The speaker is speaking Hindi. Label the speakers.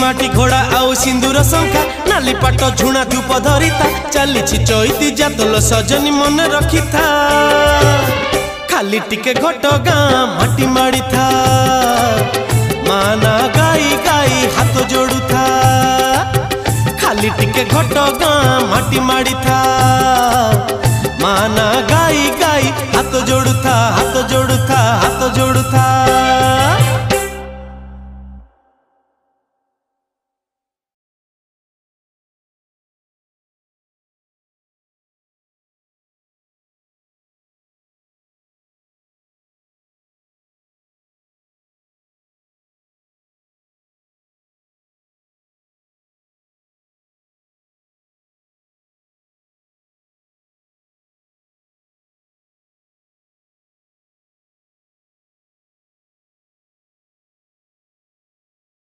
Speaker 1: माटी घोड़ा आउ सिंदूर शंखा नाली पाट झुणा धूप धरिता चली चैती जातल सजनी मन रखी था खाली टिके घट गाँ माटी माड़ी था माना गाई गाई हाथ जोड़ू था खाली टिके घट गाँ माटी माड़ी था माना गाई गाई हाथ जोड़ू था हाथ जोड़ू था हाथ जोड़ू था।